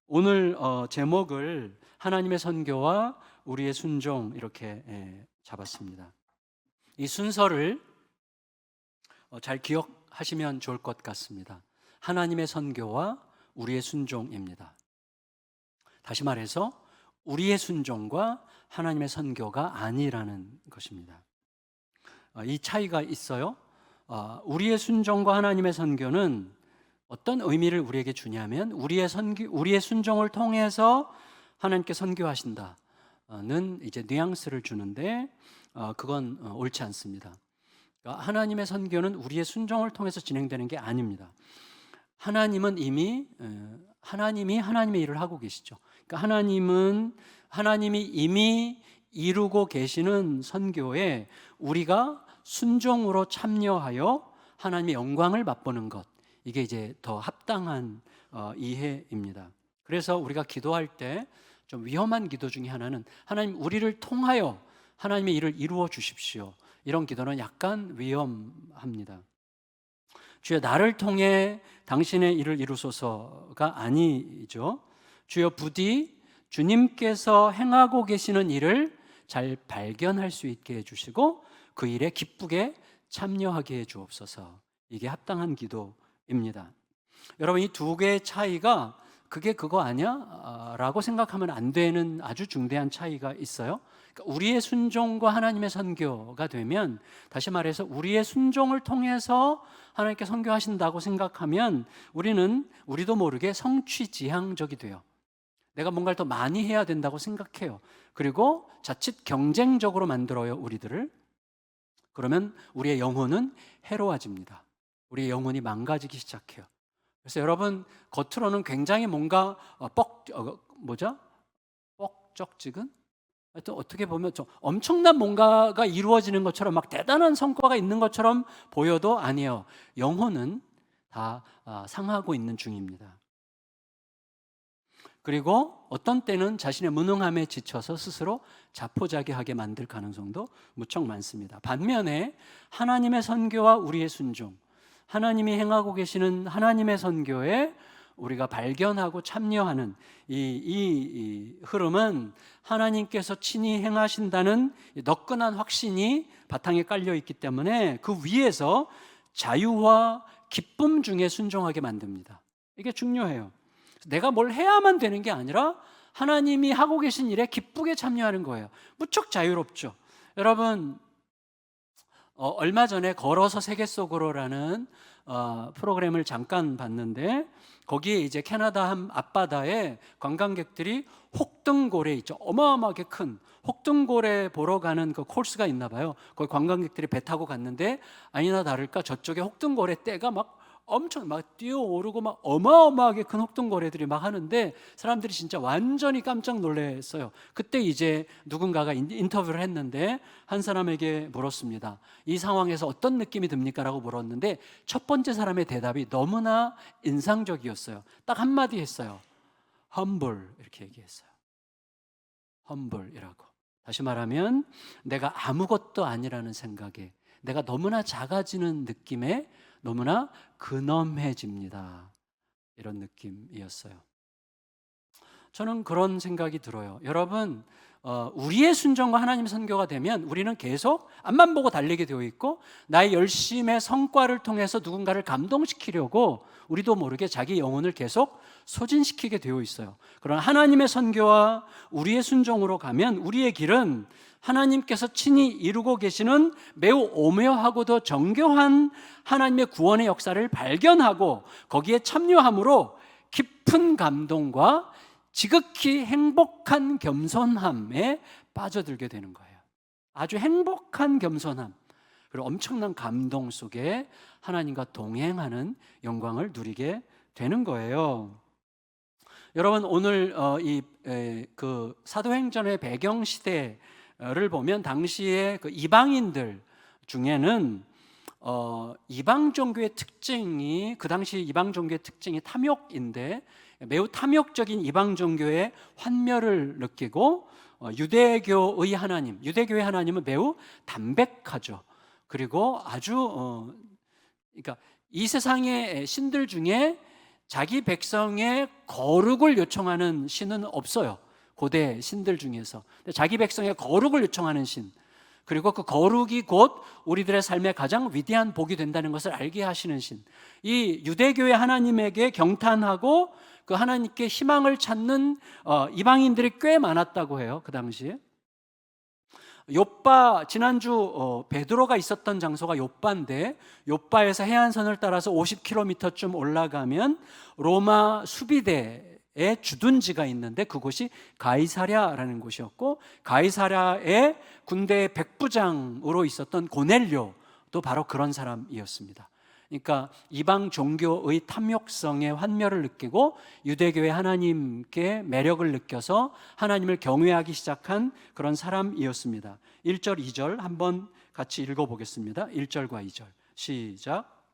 오늘 제목을 하나님의 선교와 우리의 순종 이렇게 잡았습니다. 이 순서를 잘 기억하시면 좋을 것 같습니다. 하나님의 선교와 우리의 순종입니다. 다시 말해서 우리의 순종과 하나님의 선교가 아니라는 것입니다. 이 차이가 있어요. 우리의 순종과 하나님의 선교는 어떤 의미를 우리에게 주냐면 우리의 순종을 통해서 하나님께 선교하신다는 이제 뉘앙스를 주는데 그건 옳지 않습니다. 그러니까 하나님의 선교는 우리의 순종을 통해서 진행되는 게 아닙니다. 하나님은 이미 하나님이 하나님의 일을 하고 계시죠. 그러니까 하나님이 이미 이루고 계시는 선교에 우리가 순종으로 참여하여 하나님의 영광을 맛보는 것, 이게 이제 더 합당한 이해입니다. 그래서 우리가 기도할 때 좀 위험한 기도 중에 하나는 하나님 우리를 통하여 하나님의 일을 이루어 주십시오. 이런 기도는 약간 위험합니다. 주여 나를 통해 당신의 일을 이루소서가 아니죠. 주여 부디 주님께서 행하고 계시는 일을 잘 발견할 수 있게 해주시고 그 일에 기쁘게 참여하게 해 주옵소서. 이게 합당한 기도입니다. 여러분, 이 두 개의 차이가 그게 그거 아니야? 라고 생각하면 안 되는 아주 중대한 차이가 있어요. 그러니까 우리의 순종과 하나님의 선교가 되면, 다시 말해서 우리의 순종을 통해서 하나님께 선교하신다고 생각하면 우리도 모르게 성취지향적이 돼요. 내가 뭔가를 더 많이 해야 된다고 생각해요. 그리고 자칫 경쟁적으로 만들어요, 우리들을. 그러면 우리의 영혼은 해로워집니다. 우리의 영혼이 망가지기 시작해요. 그래서 여러분, 겉으로는 굉장히 뭔가 뻑적지근? 하여튼 어떻게 보면 좀 엄청난 뭔가가 이루어지는 것처럼, 막 대단한 성과가 있는 것처럼 보여도 아니에요. 영혼은 다 상하고 있는 중입니다. 그리고 어떤 때는 자신의 무능함에 지쳐서 스스로 자포자기하게 만들 가능성도 무척 많습니다. 반면에 하나님의 선교와 우리의 순종, 하나님이 행하고 계시는 하나님의 선교에 우리가 발견하고 참여하는 이 흐름은 하나님께서 친히 행하신다는 너끈한 확신이 바탕에 깔려 있기 때문에 그 위에서 자유와 기쁨 중에 순종하게 만듭니다. 이게 중요해요. 내가 뭘 해야만 되는 게 아니라 하나님이 하고 계신 일에 기쁘게 참여하는 거예요. 무척 자유롭죠. 여러분, 얼마 전에 걸어서 세계 속으로라는 프로그램을 잠깐 봤는데, 거기에 이제 캐나다 한 앞바다에 관광객들이 혹등고래 있죠. 어마어마하게 큰 혹등고래 보러 가는 그 코스가 있나 봐요. 거기 관광객들이 배 타고 갔는데 아니나 다를까 저쪽에 혹등고래 떼가 막 엄청 막 뛰어오르고 막 어마어마하게 큰 혹등고래들이 막 하는데 사람들이 진짜 완전히 깜짝 놀랐어요. 그때 이제 누군가가 인터뷰를 했는데 한 사람에게 물었습니다. 이 상황에서 어떤 느낌이 듭니까? 라고 물었는데 첫 번째 사람의 대답이 너무나 인상적이었어요. 딱 한마디 했어요. humble, 이렇게 얘기했어요. humble이라고. 다시 말하면 내가 아무것도 아니라는 생각에, 내가 너무나 작아지는 느낌에 너무나 근엄해집니다. 이런 느낌이었어요. 저는 그런 생각이 들어요. 여러분, 우리의 순종과 하나님의 선교가 되면 우리는 계속 앞만 보고 달리게 되어 있고, 나의 열심의 성과를 통해서 누군가를 감동시키려고 우리도 모르게 자기 영혼을 계속 소진시키게 되어 있어요. 그러나 하나님의 선교와 우리의 순종으로 가면 우리의 길은 하나님께서 친히 이루고 계시는 매우 오묘하고도 정교한 하나님의 구원의 역사를 발견하고 거기에 참여함으로 깊은 감동과 지극히 행복한 겸손함에 빠져들게 되는 거예요. 아주 행복한 겸손함, 그리고 엄청난 감동 속에 하나님과 동행하는 영광을 누리게 되는 거예요. 여러분, 오늘 그 사도행전의 배경 시대를 보면 당시에 그 이방인들 중에는 이방 종교의 특징이, 그 당시 이방 종교의 특징이 탐욕인데, 매우 탐욕적인 이방 종교의 환멸을 느끼고 유대교의 하나님은 매우 담백하죠. 그리고 아주 그러니까 이 세상의 신들 중에 자기 백성의 거룩을 요청하는 신은 없어요. 고대 신들 중에서. 자기 백성의 거룩을 요청하는 신, 그리고 그 거룩이 곧 우리들의 삶의 가장 위대한 복이 된다는 것을 알게 하시는 신, 이 유대교의 하나님에게 경탄하고 그 하나님께 희망을 찾는 이방인들이 꽤 많았다고 해요. 그 당시에 욥바, 지난주 베드로가 있었던 장소가 욥바인데, 욥바에서 해안선을 따라서 50km쯤 올라가면 로마 수비대의 주둔지가 있는데 그곳이 가이사랴라는 곳이었고, 가이사랴의 군대의 백부장으로 있었던 고넬료도 바로 그런 사람이었습니다. 그러니까 이방 종교의 탐욕성에 환멸을 느끼고 유대교의 하나님께 매력을 느껴서 하나님을 경외하기 시작한 그런 사람이었습니다. 1절, 2절 한번 같이 읽어보겠습니다. 1절과 2절 시작.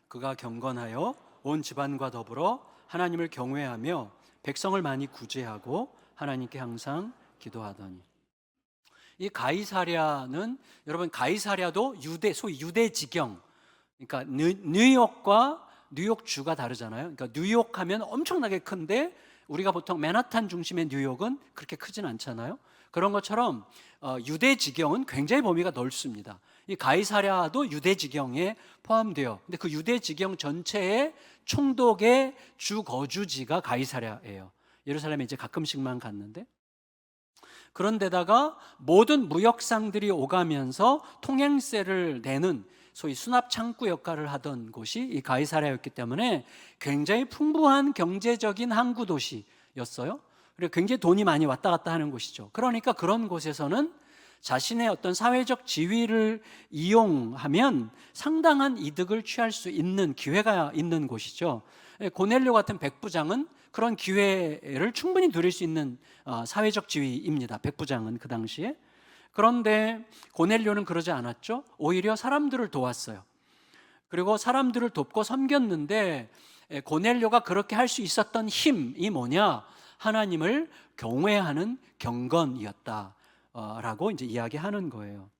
그가 경건하여 온 집안과 더불어 하나님을 경외하며 백성을 많이 구제하고 하나님께 항상 기도하더니. 이 가이사랴는, 여러분, 가이사랴도 소위 유대 지경, 그러니까 뉴욕과 뉴욕주가 다르잖아요. 그러니까 뉴욕 하면 엄청나게 큰데 우리가 보통 맨하탄 중심의 뉴욕은 그렇게 크진 않잖아요. 그런 것처럼 유대 지경은 굉장히 범위가 넓습니다. 이 가이사랴도 유대 지경에 포함돼요. 근데 그 유대 지경 전체의 총독의 주 거주지가 가이사랴예요. 예루살렘에 이제 가끔씩만 갔는데, 그런데다가 모든 무역상들이 오가면서 통행세를 내는 소위 수납 창구 역할을 하던 곳이 이 가이사랴였기 때문에 굉장히 풍부한 경제적인 항구 도시였어요. 그리고 굉장히 돈이 많이 왔다 갔다 하는 곳이죠. 그러니까 그런 곳에서는 자신의 어떤 사회적 지위를 이용하면 상당한 이득을 취할 수 있는 기회가 있는 곳이죠. 고넬료 같은 백부장은 그런 기회를 충분히 누릴 수 있는 사회적 지위입니다. 백부장은 그 당시에. 그런데 고넬료는 그러지 않았죠. 오히려 사람들을 도왔어요. 그리고 사람들을 돕고 섬겼는데, 고넬료가 그렇게 할 수 있었던 힘이 뭐냐? 하나님을 경외하는 경건이었다라고 이제 이야기하는 거예요.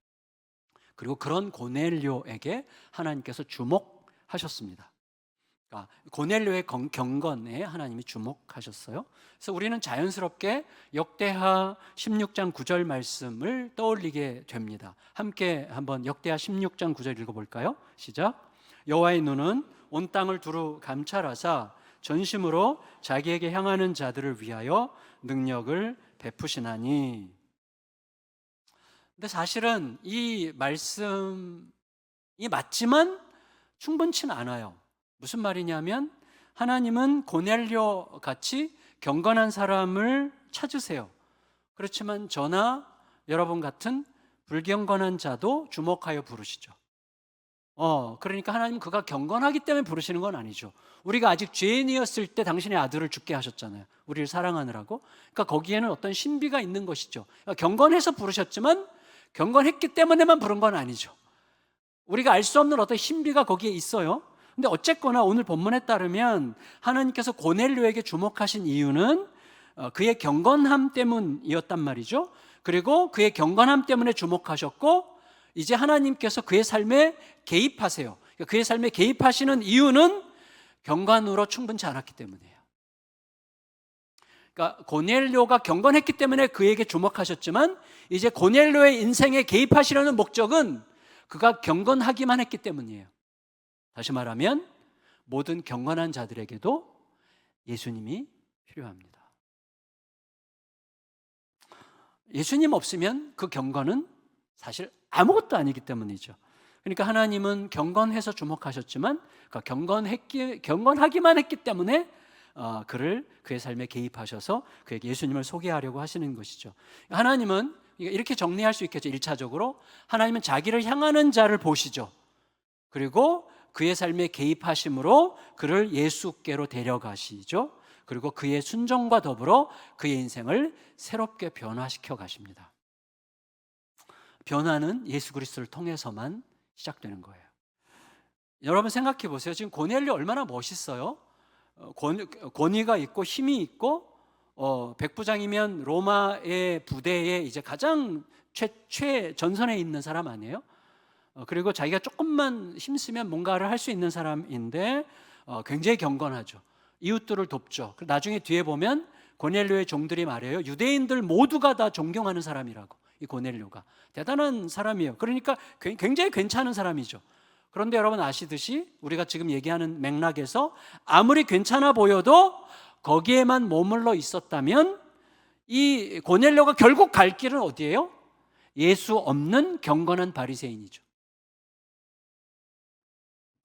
그리고 그런 고넬료에게 하나님께서 주목하셨습니다. 고넬료의 경건에 하나님이 주목하셨어요. 그래서 우리는 자연스럽게 역대하 16장 9절 말씀을 떠올리게 됩니다. 함께 한번 역대하 16장 9절 읽어볼까요? 시작. 여호와의 눈은 온 땅을 두루 감찰하사 전심으로 자기에게 향하는 자들을 위하여 능력을 베푸시나니. 근데 사실은 이 말씀이 맞지만 충분치는 않아요. 무슨 말이냐면, 하나님은 고넬료 같이 경건한 사람을 찾으세요. 그렇지만 저나 여러분 같은 불경건한 자도 주목하여 부르시죠. 그러니까 하나님은 그가 경건하기 때문에 부르시는 건 아니죠. 우리가 아직 죄인이었을 때 당신의 아들을 죽게 하셨잖아요. 우리를 사랑하느라고. 그러니까 거기에는 어떤 신비가 있는 것이죠. 그러니까 경건해서 부르셨지만 경건했기 때문에만 부른 건 아니죠. 우리가 알 수 없는 어떤 신비가 거기에 있어요. 근데 어쨌거나 오늘 본문에 따르면 하나님께서 고넬료에게 주목하신 이유는 그의 경건함 때문이었단 말이죠. 그리고 그의 경건함 때문에 주목하셨고, 이제 하나님께서 그의 삶에 개입하세요. 그의 삶에 개입하시는 이유는 경건으로 충분치 않았기 때문이에요. 그러니까 고넬료가 경건했기 때문에 그에게 주목하셨지만, 이제 고넬료의 인생에 개입하시려는 목적은 그가 경건하기만 했기 때문이에요. 다시 말하면 모든 경건한 자들에게도 예수님이 필요합니다. 예수님 없으면 그 경건은 사실 아무것도 아니기 때문이죠. 그러니까 하나님은 경건해서 주목하셨지만 경건하기만 했기 때문에 그의 삶에 개입하셔서 그에게 예수님을 소개하려고 하시는 것이죠. 하나님은 이렇게 정리할 수 있겠죠. 1차적으로 하나님은 자기를 향하는 자를 보시죠. 그리고 그의 삶에 개입하심으로 그를 예수께로 데려가시죠. 그리고 그의 순종과 더불어 그의 인생을 새롭게 변화시켜 가십니다. 변화는 예수 그리스도를 통해서만 시작되는 거예요. 여러분 생각해 보세요. 지금 고넬료 얼마나 멋있어요. 권위가 있고 힘이 있고, 백부장이면 로마의 부대에 이제 가장 최전선에 있는 사람 아니에요? 그리고 자기가 조금만 힘쓰면 뭔가를 할 수 있는 사람인데 굉장히 경건하죠. 이웃들을 돕죠. 나중에 뒤에 보면 고넬료의 종들이 말해요. 유대인들 모두가 다 존경하는 사람이라고. 이 고넬료가 대단한 사람이에요. 그러니까 굉장히 괜찮은 사람이죠. 그런데 여러분 아시듯이 우리가 지금 얘기하는 맥락에서 아무리 괜찮아 보여도 거기에만 머물러 있었다면 이 고넬료가 결국 갈 길은 어디예요? 예수 없는 경건한 바리새인이죠.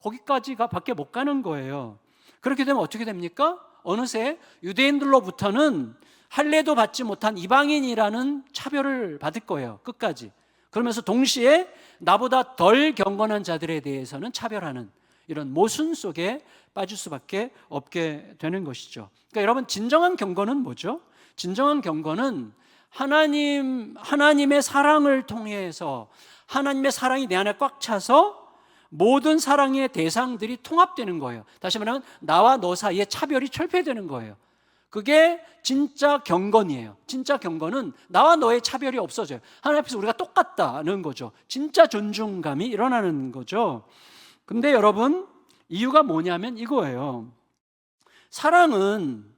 거기까지가 밖에 못 가는 거예요. 그렇게 되면 어떻게 됩니까? 어느새 유대인들로부터는 할례도 받지 못한 이방인이라는 차별을 받을 거예요. 끝까지. 그러면서 동시에 나보다 덜 경건한 자들에 대해서는 차별하는 이런 모순 속에 빠질 수밖에 없게 되는 것이죠. 그러니까 여러분 진정한 경건은 뭐죠? 진정한 경건은 하나님의 사랑을 통해서 하나님의 사랑이 내 안에 꽉 차서 모든 사랑의 대상들이 통합되는 거예요. 다시 말하면 나와 너 사이에 차별이 철폐되는 거예요. 그게 진짜 경건이에요. 진짜 경건은 나와 너의 차별이 없어져요. 하나님 앞에서 우리가 똑같다는 거죠. 진짜 존중감이 일어나는 거죠. 근데 여러분 이유가 뭐냐면 이거예요. 사랑은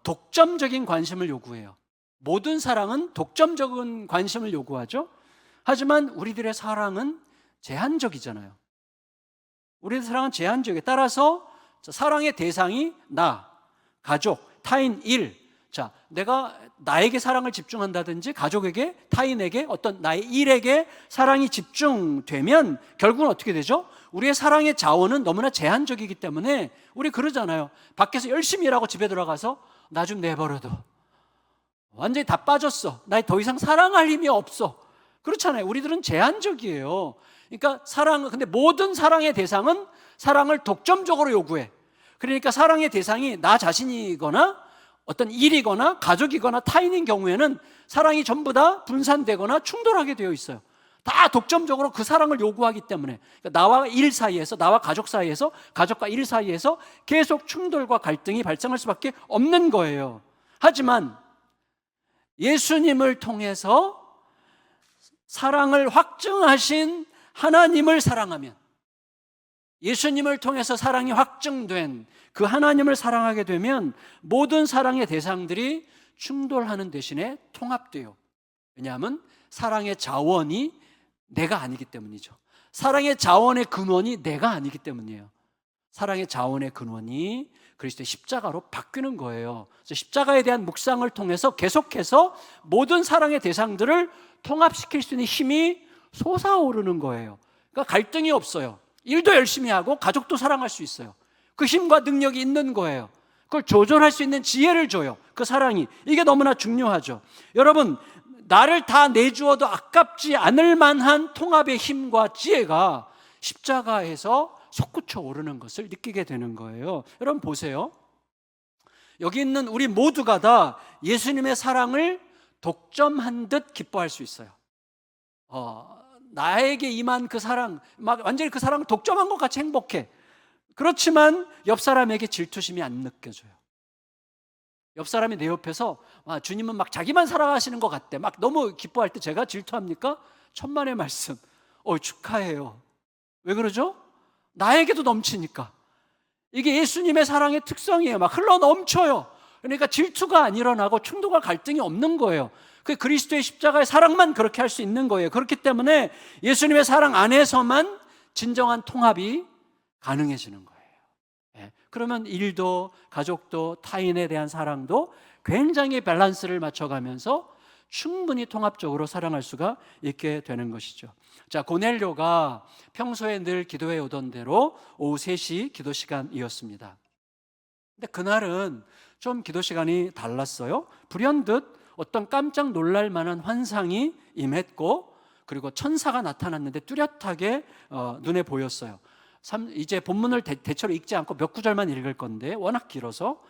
독점적인 관심을 요구해요. 모든 사랑은 독점적인 관심을 요구하죠. 하지만 우리들의 사랑은 제한적이잖아요. 우리의 사랑은 제한적이에요. 따라서 사랑의 대상이 나, 가족, 타인, 일. 자, 내가 나에게 사랑을 집중한다든지 가족에게, 타인에게, 어떤 나의 일에게 사랑이 집중되면 결국은 어떻게 되죠? 우리의 사랑의 자원은 너무나 제한적이기 때문에 우리 그러잖아요. 밖에서 열심히 일하고 집에 들어가서 나 좀 내버려둬. 완전히 다 빠졌어. 나 더 이상 사랑할 힘이 없어. 그렇잖아요. 우리들은 제한적이에요. 그러니까 근데 모든 사랑의 대상은 사랑을 독점적으로 요구해. 그러니까 사랑의 대상이 나 자신이거나 어떤 일이거나 가족이거나 타인인 경우에는 사랑이 전부 다 분산되거나 충돌하게 되어 있어요. 다 독점적으로 그 사랑을 요구하기 때문에 그러니까 나와 일 사이에서, 나와 가족 사이에서, 가족과 일 사이에서 계속 충돌과 갈등이 발생할 수밖에 없는 거예요. 하지만 예수님을 통해서 사랑을 확증하신 하나님을 사랑하면, 예수님을 통해서 사랑이 확증된 그 하나님을 사랑하게 되면 모든 사랑의 대상들이 충돌하는 대신에 통합돼요. 왜냐하면 사랑의 자원이 내가 아니기 때문이죠. 사랑의 자원의 근원이 내가 아니기 때문이에요. 사랑의 자원의 근원이 그리스도의 십자가로 바뀌는 거예요. 그래서 십자가에 대한 묵상을 통해서 계속해서 모든 사랑의 대상들을 통합시킬 수 있는 힘이 솟아오르는 거예요. 그러니까 갈등이 없어요. 일도 열심히 하고 가족도 사랑할 수 있어요. 그 힘과 능력이 있는 거예요. 그걸 조절할 수 있는 지혜를 줘요. 그 사랑이. 이게 너무나 중요하죠. 여러분, 나를 다 내주어도 아깝지 않을 만한 통합의 힘과 지혜가 십자가에서 솟구쳐 오르는 것을 느끼게 되는 거예요. 여러분 보세요. 여기 있는 우리 모두가 다 예수님의 사랑을 독점한 듯 기뻐할 수 있어요. 나에게 임한 그 사랑, 막 완전히 그 사랑을 독점한 것 같이 행복해. 그렇지만 옆 사람에게 질투심이 안 느껴져요. 옆 사람이 내 옆에서 주님은 막 자기만 사랑하시는 것 같대. 막 너무 기뻐할 때 제가 질투합니까? 천만의 말씀. 축하해요. 왜 그러죠? 나에게도 넘치니까. 이게 예수님의 사랑의 특성이에요. 막 흘러 넘쳐요. 그러니까 질투가 안 일어나고 충돌과 갈등이 없는 거예요. 그 그리스도의 십자가의 사랑만 그렇게 할 수 있는 거예요. 그렇기 때문에 예수님의 사랑 안에서만 진정한 통합이 가능해지는 거예요. 그러면 일도 가족도 타인에 대한 사랑도 굉장히 밸런스를 맞춰가면서 충분히 통합적으로 사랑할 수가 있게 되는 것이죠. 자, 고넬료가 평소에 늘 기도해 오던 대로 오후 3시 기도 시간이었습니다. 근데 그날은 좀 기도 시간이 달랐어요. 불현듯 어떤 깜짝 놀랄 만한 환상이 임했고, 그리고 천사가 나타났는데 뚜렷하게 눈에 보였어요. 이제 본문을 대체로 읽지 않고 몇 구절만 읽을 건데 워낙 길어서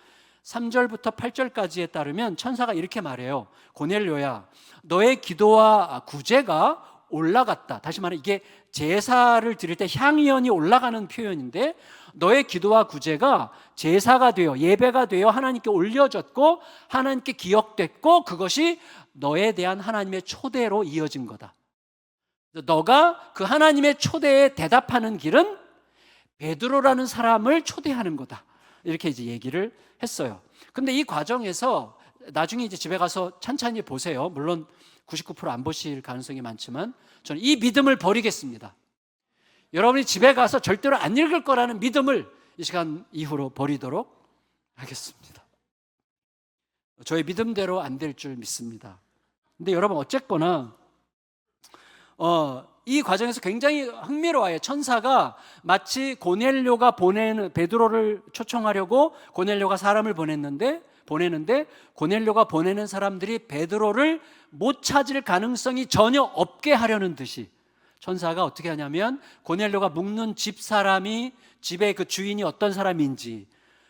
3절부터 8절까지에 따르면 천사가 이렇게 말해요. 고넬료야, 너의 기도와 구제가 올라갔다. 다시 말해 이게 제사를 드릴 때 향연이 올라가는 표현인데, 너의 기도와 구제가 제사가 되어 예배가 되어 하나님께 올려졌고 하나님께 기억됐고 그것이 너에 대한 하나님의 초대로 이어진 거다. 너가 그 하나님의 초대에 대답하는 길은 베드로라는 사람을 초대하는 거다. 이렇게 이제 얘기를 했어요. 근데 이 과정에서 나중에 이제 집에 가서 찬찬히 보세요. 물론 99%안 보실 가능성이 많지만 저는 이 믿음을 버리겠습니다. 여러분이 집에 가서 절대로 안 읽을 거라는 믿음을 이 시간 이후로 버리도록 하겠습니다. 저의 믿음대로 안 될 줄 믿습니다. 근데 여러분 어쨌거나 이 과정에서 굉장히 흥미로워요. 천사가 마치 고넬료가 보내는 베드로를 초청하려고 고넬료가 사람을 보내는데 고넬료가 보내는 사람들이 베드로를 못 찾을 가능성이 전혀 없게 하려는 듯이 천사가 어떻게 하냐면 고넬료가 묵는 집 사람이 집의 그 주인이 어떤 사람인지,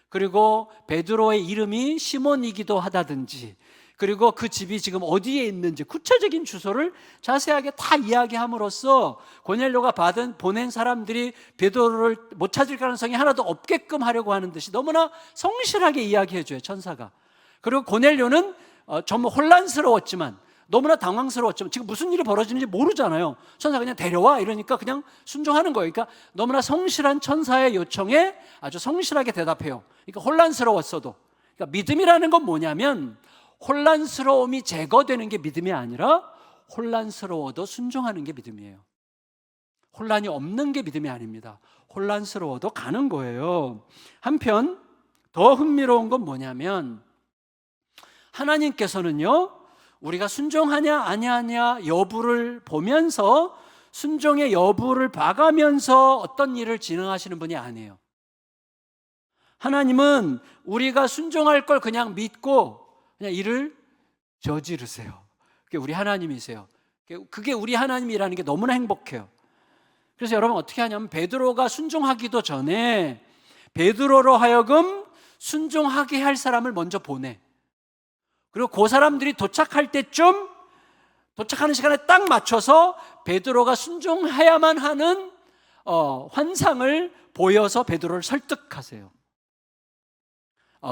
그리고 베드로의 이름이 시몬이기도 하다든지, 그리고 그 집이 지금 어디에 있는지 구체적인 주소를 자세하게 다 이야기함으로써 고넬료가 보낸 사람들이 베드로를 못 찾을 가능성이 하나도 없게끔 하려고 하는 듯이 너무나 성실하게 이야기해줘요, 천사가. 그리고 고넬료는 정말 혼란스러웠지만, 너무나 당황스러웠지만 지금 무슨 일이 벌어지는지 모르잖아요. 천사가 그냥 데려와 이러니까 그냥 순종하는 거예요. 그러니까 너무나 성실한 천사의 요청에 아주 성실하게 대답해요. 그러니까 혼란스러웠어도, 그러니까 믿음이라는 건 뭐냐면 혼란스러움이 제거되는 게 믿음이 아니라 혼란스러워도 순종하는 게 믿음이에요. 혼란이 없는 게 믿음이 아닙니다. 혼란스러워도 가는 거예요. 한편 더 흥미로운 건 뭐냐면 하나님께서는요, 우리가 순종하냐 아니하냐 여부를 보면서 순종의 여부를 봐가면서 어떤 일을 진행하시는 분이 아니에요. 하나님은 우리가 순종할 걸 그냥 믿고 그냥 일을 저지르세요. 그게 우리 하나님이세요. 그게 우리 하나님이라는 게 너무나 행복해요. 그래서 여러분 어떻게 하냐면 베드로가 순종하기도 전에 베드로로 하여금 순종하게 할 사람을 먼저 보내. 그리고 그 사람들이 도착할 때쯤, 도착하는 시간에 딱 맞춰서 베드로가 순종해야만 하는 환상을 보여서 베드로를 설득하세요.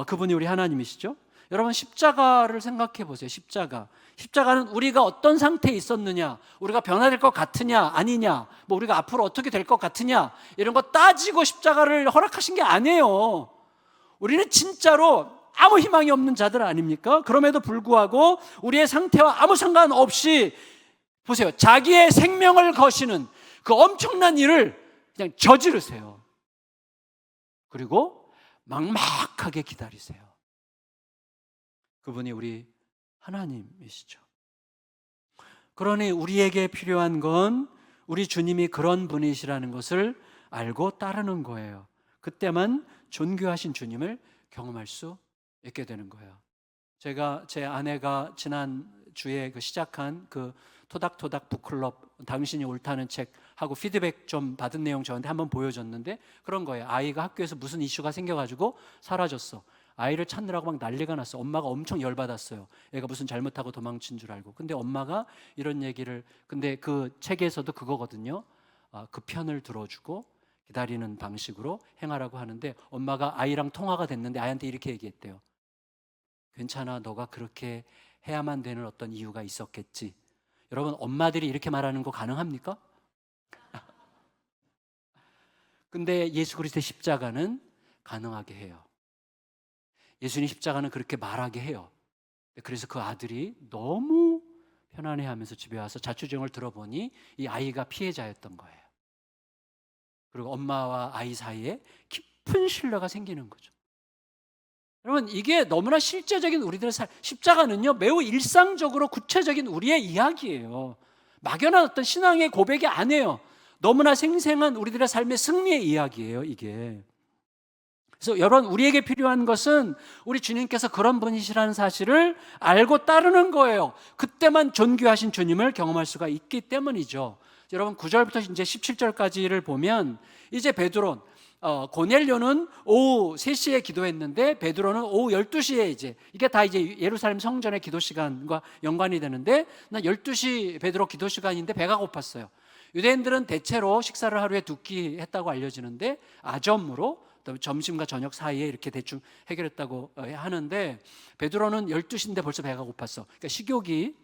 그분이 우리 하나님이시죠. 여러분 십자가를 생각해 보세요. 십자가는 우리가 어떤 상태에 있었느냐, 우리가 변화될 것 같으냐 아니냐, 뭐 우리가 앞으로 어떻게 될 것 같으냐, 이런 거 따지고 십자가를 허락하신 게 아니에요. 우리는 진짜로 아무 희망이 없는 자들 아닙니까? 그럼에도 불구하고 우리의 상태와 아무 상관없이 보세요, 자기의 생명을 거시는 그 엄청난 일을 그냥 저지르세요. 그리고 막막하게 기다리세요. 그분이 우리 하나님이시죠. 그러니 우리에게 필요한 건 우리 주님이 그런 분이시라는 것을 알고 따르는 거예요. 그때만 존귀하신 주님을 경험할 수 있게 되는 거예요. 제 아내가 지난 주에 시작한 그 토닥토닥 북클럽, 당신이 옳다는 책하고 피드백 좀 받은 내용 저한테 한번 보여줬는데 그런 거예요. 아이가 학교에서 무슨 이슈가 생겨가지고 사라졌어. 아이를 찾느라고 막 난리가 났어. 엄마가 엄청 열받았어요. 애가 무슨 잘못하고 도망친 줄 알고. 근데 엄마가 이런 얘기를, 근데 그 책에서도 그거거든요. 그 편을 들어주고 기다리는 방식으로 행하라고 하는데, 엄마가 아이랑 통화가 됐는데 아이한테 이렇게 얘기했대요. 괜찮아, 너가 그렇게 해야만 되는 어떤 이유가 있었겠지. 여러분, 엄마들이 이렇게 말하는 거 가능합니까? 근데 예수 그리스도의 십자가는 가능하게 해요. 예수님 십자가는 그렇게 말하게 해요. 그래서 그 아들이 너무 편안해하면서 집에 와서 자초지종을 들어보니 이 아이가 피해자였던 거예요. 그리고 엄마와 아이 사이에 깊은 신뢰가 생기는 거죠. 여러분, 이게 너무나 실제적인 우리들의 십자가는요, 매우 일상적으로 구체적인 우리의 이야기예요. 막연한 어떤 신앙의 고백이 아니에요. 너무나 생생한 우리들의 삶의 승리의 이야기예요, 이게. 그래서 여러분, 우리에게 필요한 것은 우리 주님께서 그런 분이시라는 사실을 알고 따르는 거예요. 그때만 존귀하신 주님을 경험할 수가 있기 때문이죠. 여러분, 9절부터 이제 17절까지를 보면 이제 베드로, 고넬료는 오후 3시에 기도했는데 베드로는 오후 12시에 이게 다 이제 예루살렘 성전의 기도 시간과 연관이 되는데, 나 12시 베드로 기도 시간인데 배가 고팠어요. 유대인들은 대체로 식사를 하루에 2끼 했다고 알려지는데 아점으로 점심과 저녁 사이에 이렇게 대충 해결했다고 하는데, 베드로는 12시인데 벌써 배가 고팠어. 그러니까 식욕이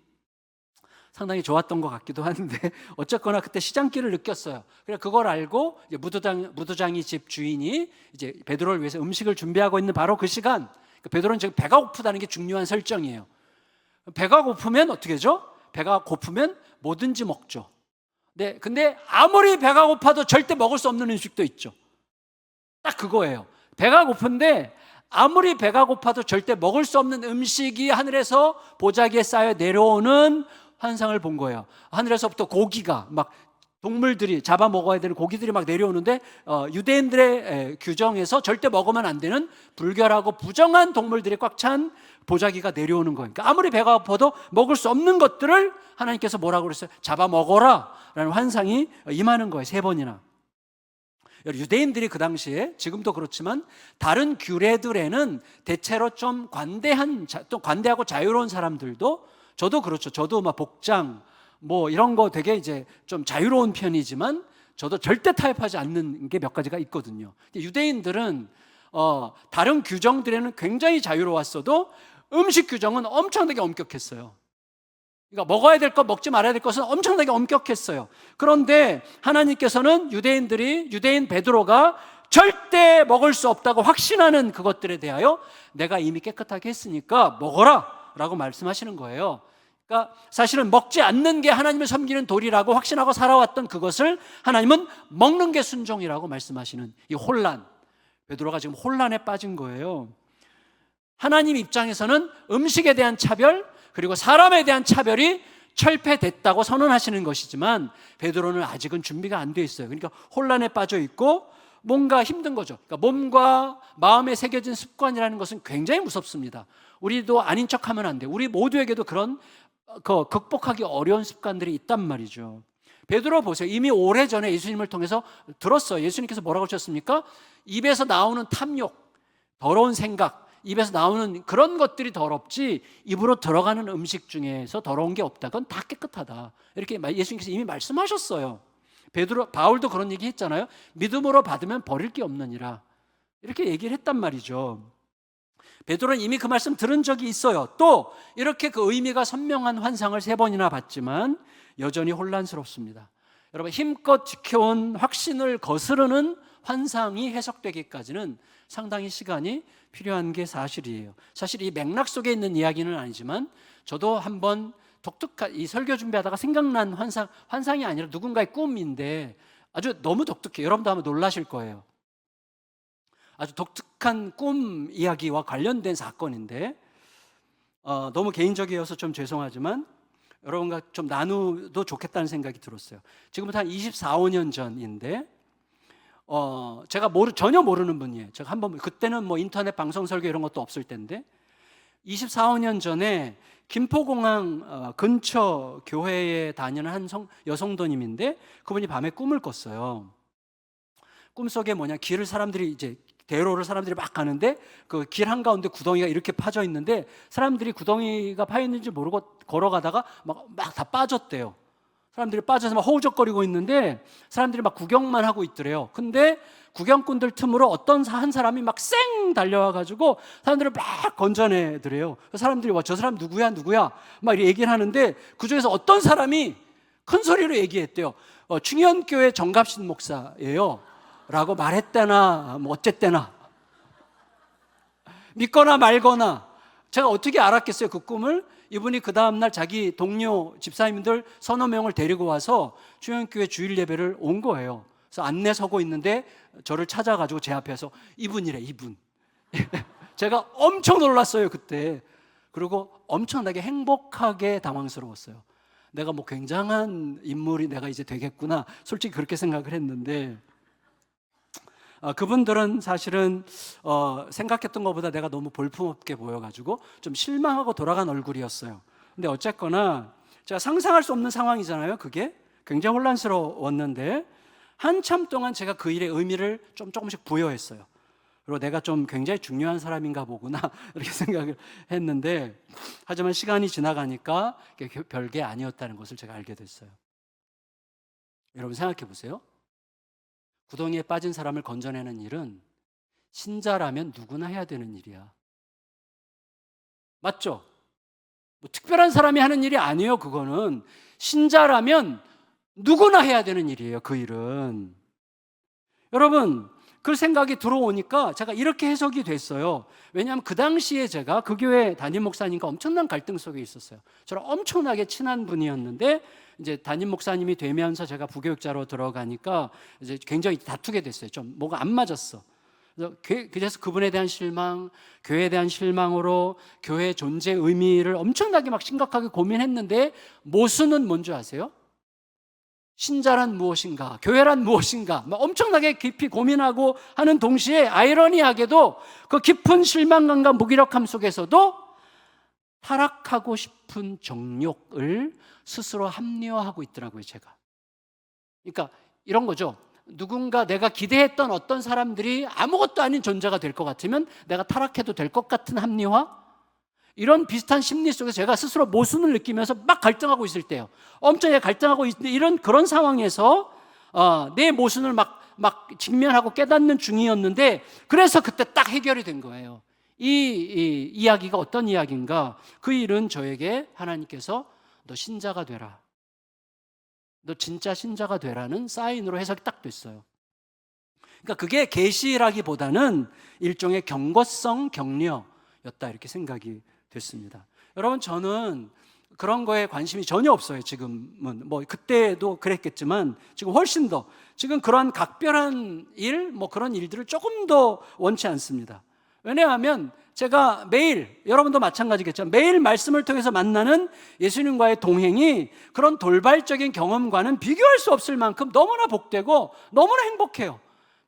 상당히 좋았던 것 같기도 한데 어쨌거나 그때 시장길을 느꼈어요. 그래 그걸 알고 이제 무도장이 집 주인이 이제 베드로를 위해서 음식을 준비하고 있는 바로 그 시간, 베드로는 지금 배가 고프다는 게 중요한 설정이에요. 배가 고프면 어떻게 하죠? 배가 고프면 뭐든지 먹죠. 네, 근데 아무리 배가 고파도 절대 먹을 수 없는 음식도 있죠. 딱 그거예요. 배가 고픈데 아무리 배가 고파도 절대 먹을 수 없는 음식이 하늘에서 보자기에 쌓여 내려오는 환상을 본 거예요. 하늘에서부터 고기가 막 동물들이 잡아 먹어야 되는 고기들이 막 내려오는데 유대인들의 규정에서 절대 먹으면 안 되는 불결하고 부정한 동물들이 꽉 찬 보자기가 내려오는 거예요. 그러니까 아무리 배가 고파도 먹을 수 없는 것들을 하나님께서 뭐라고 그랬어요? 잡아 먹어라 라는 환상이 임하는 거예요. 3번이나. 유대인들이 그 당시에, 지금도 그렇지만 다른 규례들에는 대체로 좀 또 관대하고 자유로운 사람들도, 저도 그렇죠. 저도 막 복장 뭐 이런 거 되게 이제 좀 자유로운 편이지만 저도 절대 타협하지 않는 게 몇 가지가 있거든요. 유대인들은 다른 규정들에는 굉장히 자유로웠어도 음식 규정은 엄청나게 엄격했어요. 그러니까 먹어야 될 것, 먹지 말아야 될 것은 엄청나게 엄격했어요. 그런데 하나님께서는 유대인 베드로가 절대 먹을 수 없다고 확신하는 그것들에 대하여 내가 이미 깨끗하게 했으니까 먹어라 라고 말씀하시는 거예요. 그러니까 사실은 먹지 않는 게 하나님을 섬기는 도리라고 확신하고 살아왔던 그것을 하나님은 먹는 게 순종이라고 말씀하시는 이 혼란, 베드로가 지금 혼란에 빠진 거예요. 하나님 입장에서는 음식에 대한 차별, 그리고 사람에 대한 차별이 철폐됐다고 선언하시는 것이지만 베드로는 아직은 준비가 안 돼 있어요. 그러니까 혼란에 빠져 있고 뭔가 힘든 거죠. 그러니까 몸과 마음에 새겨진 습관이라는 것은 굉장히 무섭습니다. 우리도 아닌 척하면 안 돼요. 우리 모두에게도 그런 극복하기 어려운 습관들이 있단 말이죠. 베드로 보세요. 이미 오래전에 예수님을 통해서 들었어요. 예수님께서 뭐라고 하셨습니까? 입에서 나오는 탐욕, 더러운 생각, 입에서 나오는 그런 것들이 더럽지 입으로 들어가는 음식 중에서 더러운 게 없다. 그건 다 깨끗하다. 이렇게 예수님께서 이미 말씀하셨어요. 바울도 그런 얘기 했잖아요. 믿음으로 받으면 버릴 게 없느니라. 이렇게 얘기를 했단 말이죠. 베드로는 이미 그 말씀 들은 적이 있어요. 또 이렇게 그 의미가 선명한 환상을 3번이나 봤지만 여전히 혼란스럽습니다. 여러분, 힘껏 지켜온 확신을 거스르는 환상이 해석되기까지는 상당히 시간이 필요한 게 사실이에요. 사실 이 맥락 속에 있는 이야기는 아니지만 저도 한번 독특한 이 설교 준비하다가 생각난 환상이 아니라 누군가의 꿈인데 아주 너무 독특해요. 여러분도 한번 놀라실 거예요. 아주 독특한 꿈 이야기와 관련된 사건인데 너무 개인적이어서 좀 죄송하지만 여러분과 좀 나누도 좋겠다는 생각이 들었어요. 지금부터 한 24, 5년 전인데 제가 전혀 모르는 분이에요. 제가 한번 그때는 뭐 인터넷 방송 설교 이런 것도 없을 때인데 24, 5년 전에 김포공항 근처 교회에 다니는 한 여성도님인데 그분이 밤에 꿈을 꿨어요. 꿈속에 길을 대로를 사람들이 막 가는데 그 길 한가운데 구덩이가 이렇게 파져 있는데 사람들이 구덩이가 파여 있는지 모르고 걸어가다가 막 다 빠졌대요. 사람들이 빠져서 막 허우적거리고 있는데 사람들이 막 구경만 하고 있더래요. 근데 구경꾼들 틈으로 한 사람이 막 쌩 달려와가지고 사람들을 막 건져내더래요. 사람들이 저 사람 누구야 막 이렇게 얘기를 하는데 그중에서 어떤 사람이 큰 소리로 얘기했대요. 충현교회 정갑신 목사예요 라고 말했대나 뭐 어쨌대나 믿거나 말거나. 제가 어떻게 알았겠어요 그 꿈을? 이분이 그 다음날 자기 동료 집사님들 서너 명을 데리고 와서 충현교회 주일 예배를 온 거예요. 그래서 안내 서고 있는데 저를 찾아가지고 제 앞에서 이분이래, 이분. 제가 엄청 놀랐어요 그때. 그리고 엄청나게 행복하게 당황스러웠어요. 내가 뭐 굉장한 인물이 내가 이제 되겠구나, 솔직히 그렇게 생각을 했는데 그분들은 사실은 생각했던 것보다 내가 너무 볼품없게 보여가지고 좀 실망하고 돌아간 얼굴이었어요. 근데 어쨌거나 제가 상상할 수 없는 상황이잖아요. 그게 굉장히 혼란스러웠는데 한참 동안 제가 그 일의 의미를 조금씩 부여했어요. 그리고 내가 좀 굉장히 중요한 사람인가 보구나 이렇게 생각을 했는데 하지만 시간이 지나가니까 별게 아니었다는 것을 제가 알게 됐어요. 여러분 생각해 보세요. 구덩이에 빠진 사람을 건져내는 일은 신자라면 누구나 해야 되는 일이야. 맞죠? 뭐 특별한 사람이 하는 일이 아니에요. 그거는 신자라면 누구나 해야 되는 일이에요. 그 일은. 여러분, 그 생각이 들어오니까 제가 이렇게 해석이 됐어요. 왜냐하면 그 당시에 제가 그 교회 담임 목사님과 엄청난 갈등 속에 있었어요. 저랑 엄청나게 친한 분이었는데 이제 담임 목사님이 되면서 제가 부교육자로 들어가니까 이제 굉장히 다투게 됐어요. 좀 뭐가 안 맞았어. 그래서 그분에 대한 실망, 교회에 대한 실망으로 교회 존재 의미를 엄청나게 막 심각하게 고민했는데 모순은 뭔지 아세요? 신자란 무엇인가? 교회란 무엇인가? 막 엄청나게 깊이 고민하고 하는 동시에 아이러니하게도 그 깊은 실망감과 무기력함 속에서도 타락하고 싶은 정욕을 스스로 합리화하고 있더라고요, 제가. 그러니까 이런 거죠. 누군가 내가 기대했던 어떤 사람들이 아무것도 아닌 존재가 될 것 같으면 내가 타락해도 될 것 같은 합리화? 이런 비슷한 심리 속에서 제가 스스로 모순을 느끼면서 막 갈등하고 있을 때요. 엄청 갈등하고 있는 그런 상황에서 내 모순을 막 직면하고 깨닫는 중이었는데 그래서 그때 딱 해결이 된 거예요. 이 이야기가 어떤 이야기인가? 그 일은 저에게 하나님께서 너 신자가 되라. 너 진짜 신자가 되라는 사인으로 해석이 딱 됐어요. 그러니까 그게 계시라기보다는 일종의 경고성 격려였다 이렇게 생각이 됐습니다. 여러분, 저는 그런 거에 관심이 전혀 없어요. 지금은 뭐 그때도 그랬겠지만 지금 훨씬 더 지금 그런 각별한 일, 뭐 그런 일들을 조금 더 원치 않습니다. 왜냐하면 제가 매일, 여러분도 마찬가지겠지만 매일 말씀을 통해서 만나는 예수님과의 동행이 그런 돌발적인 경험과는 비교할 수 없을 만큼 너무나 복되고 너무나 행복해요.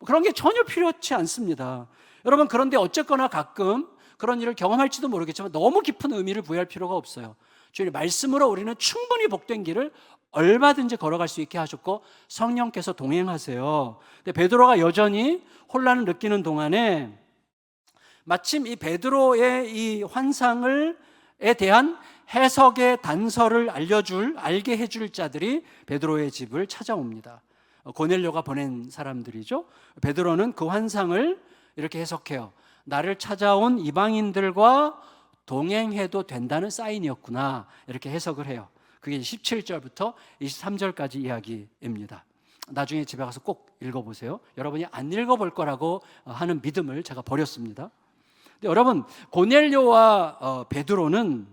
그런 게 전혀 필요치 않습니다. 여러분, 그런데 어쨌거나 가끔 그런 일을 경험할지도 모르겠지만 너무 깊은 의미를 부여할 필요가 없어요. 주님 말씀으로 우리는 충분히 복된 길을 얼마든지 걸어갈 수 있게 하셨고 성령께서 동행하세요. 근데 베드로가 여전히 혼란을 느끼는 동안에 마침 이 베드로의 이 환상에 대한 해석의 단서를 알게 해줄 자들이 베드로의 집을 찾아옵니다. 고넬료가 보낸 사람들이죠. 베드로는 그 환상을 이렇게 해석해요. 나를 찾아온 이방인들과 동행해도 된다는 사인이었구나, 이렇게 해석을 해요. 그게 17절부터 23절까지 이야기입니다. 나중에 집에 가서 꼭 읽어보세요. 여러분이 안 읽어볼 거라고 하는 믿음을 제가 버렸습니다. 근데 여러분, 고넬료와 베드로는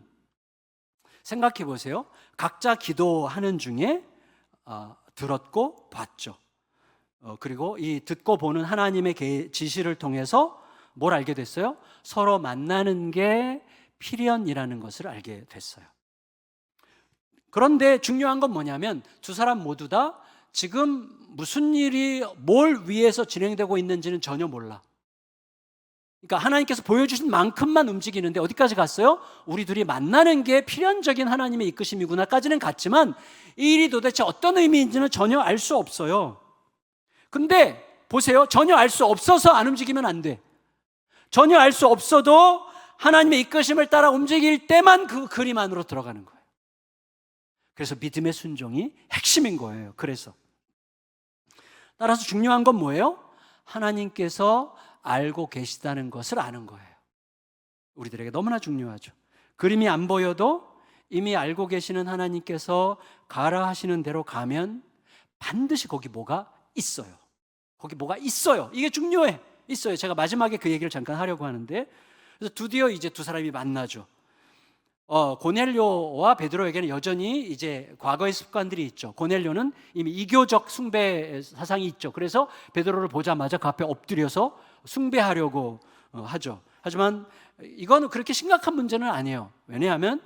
생각해 보세요. 각자 기도하는 중에 들었고 봤죠. 그리고 이 듣고 보는 하나님의 지시를 통해서 뭘 알게 됐어요? 서로 만나는 게 필연이라는 것을 알게 됐어요. 그런데 중요한 건 뭐냐면 두 사람 모두 다 지금 무슨 일이 뭘 위해서 진행되고 있는지는 전혀 몰라. 그러니까 하나님께서 보여주신 만큼만 움직이는데 어디까지 갔어요? 우리 둘이 만나는 게 필연적인 하나님의 이끄심이구나까지는 갔지만 이 일이 도대체 어떤 의미인지는 전혀 알 수 없어요. 근데 보세요. 전혀 알 수 없어서 안 움직이면 안 돼. 전혀 알 수 없어도 하나님의 이끄심을 따라 움직일 때만 그 그림 안으로 들어가는 거예요. 그래서 믿음의 순종이 핵심인 거예요. 그래서 따라서 중요한 건 뭐예요? 하나님께서 알고 계시다는 것을 아는 거예요. 우리들에게 너무나 중요하죠. 그림이 안 보여도 이미 알고 계시는 하나님께서 가라 하시는 대로 가면 반드시 거기 뭐가 있어요. 거기 뭐가 있어요. 이게 중요해. 있어요. 제가 마지막에 그 얘기를 잠깐 하려고 하는데, 그래서 드디어 이제 두 사람이 만나죠. 고넬료와 베드로에게는 여전히 이제 과거의 습관들이 있죠. 고넬료는 이미 이교적 숭배 사상이 있죠. 그래서 베드로를 보자마자 그 앞에 엎드려서 숭배하려고 하죠. 하지만 이거는 그렇게 심각한 문제는 아니에요. 왜냐하면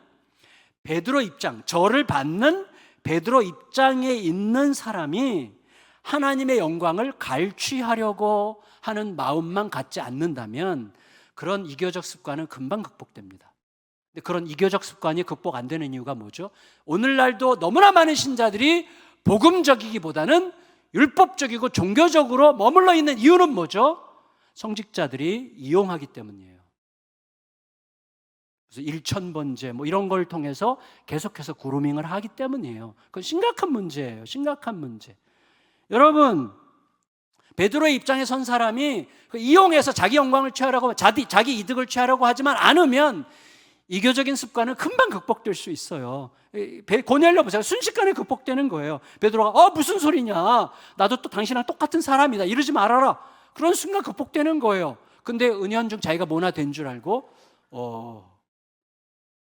베드로 입장, 저를 받는 베드로 입장에 있는 사람이 하나님의 영광을 갈취하려고 하는 마음만 갖지 않는다면 그런 이교적 습관은 금방 극복됩니다. 근데 그런 이교적 습관이 극복 안 되는 이유가 뭐죠? 오늘날도 너무나 많은 신자들이 복음적이기보다는 율법적이고 종교적으로 머물러 있는 이유는 뭐죠? 성직자들이 이용하기 때문이에요. 그래서 일천번제 뭐 이런 걸 통해서 계속해서 그루밍을 하기 때문이에요. 그건 심각한 문제예요. 심각한 문제. 여러분, 베드로의 입장에 선 사람이 이용해서 자기 영광을 취하려고, 자기 이득을 취하려고 하지만 않으면 이교적인 습관은 금방 극복될 수 있어요. 고넬료 보세요. 순식간에 극복되는 거예요. 베드로가 무슨 소리냐, 나도 또 당신이랑 똑같은 사람이다, 이러지 말아라. 그런 순간 극복되는 거예요. 근데 은연중 자기가 뭐나 된 줄 알고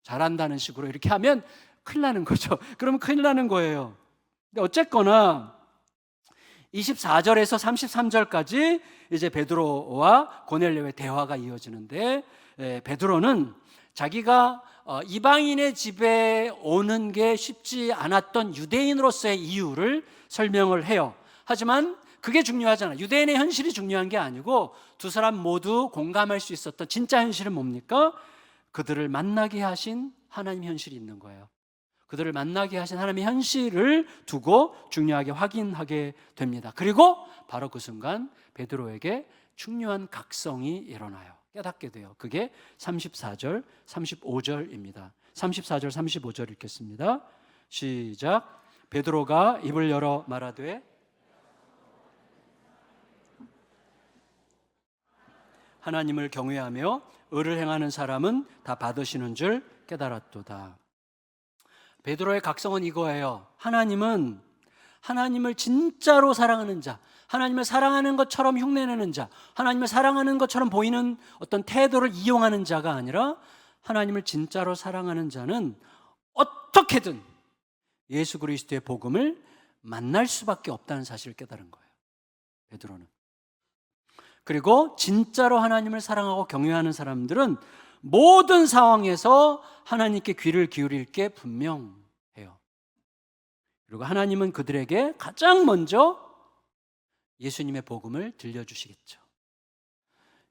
잘한다는 식으로 이렇게 하면 큰일 나는 거죠. 그러면 큰일 나는 거예요. 근데 어쨌거나 24절에서 33절까지 이제 베드로와 고넬료의 대화가 이어지는데, 베드로는 자기가 이방인의 집에 오는 게 쉽지 않았던 유대인으로서의 이유를 설명을 해요. 하지만 그게 중요하잖아요. 유대인의 현실이 중요한 게 아니고 두 사람 모두 공감할 수 있었던 진짜 현실은 뭡니까? 그들을 만나게 하신 하나님 현실이 있는 거예요. 그들을 만나게 하신 하나님의 현실을 두고 중요하게 확인하게 됩니다. 그리고 바로 그 순간 베드로에게 중요한 각성이 일어나요. 깨닫게 돼요. 그게 34절, 35절입니다. 34절, 35절 읽겠습니다. 시작. 베드로가 입을 열어 말하되 하나님을 경외하며 의를 행하는 사람은 다 받으시는 줄 깨달았도다. 베드로의 각성은 이거예요. 하나님은 하나님을 진짜로 사랑하는 자, 하나님을 사랑하는 것처럼 흉내내는 자, 하나님을 사랑하는 것처럼 보이는 어떤 태도를 이용하는 자가 아니라 하나님을 진짜로 사랑하는 자는 어떻게든 예수 그리스도의 복음을 만날 수밖에 없다는 사실을 깨달은 거예요. 베드로는. 그리고 진짜로 하나님을 사랑하고 경외하는 사람들은 모든 상황에서 하나님께 귀를 기울일 게 분명해요. 그리고 하나님은 그들에게 가장 먼저 예수님의 복음을 들려주시겠죠.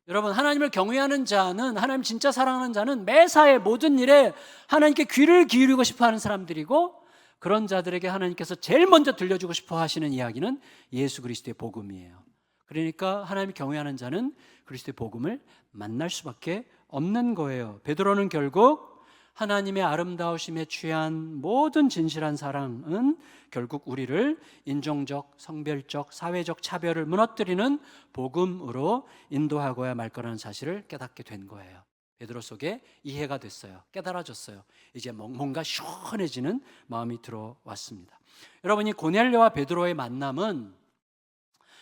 여러분, 하나님을 경외하는 자는, 하나님 진짜 사랑하는 자는 매사에 모든 일에 하나님께 귀를 기울이고 싶어하는 사람들이고, 그런 자들에게 하나님께서 제일 먼저 들려주고 싶어 하시는 이야기는 예수 그리스도의 복음이에요. 그러니까 하나님을 경외하는 자는 그리스도의 복음을 만날 수밖에 없는 거예요. 베드로는 결국 하나님의 아름다우심에 취한 모든 진실한 사랑은 결국 우리를 인종적, 성별적, 사회적 차별을 무너뜨리는 복음으로 인도하고야 말 거라는 사실을 깨닫게 된 거예요. 베드로 속에 이해가 됐어요. 깨달아졌어요. 이제 뭔가 시원해지는 마음이 들어왔습니다. 여러분이 고넬료와 베드로의 만남은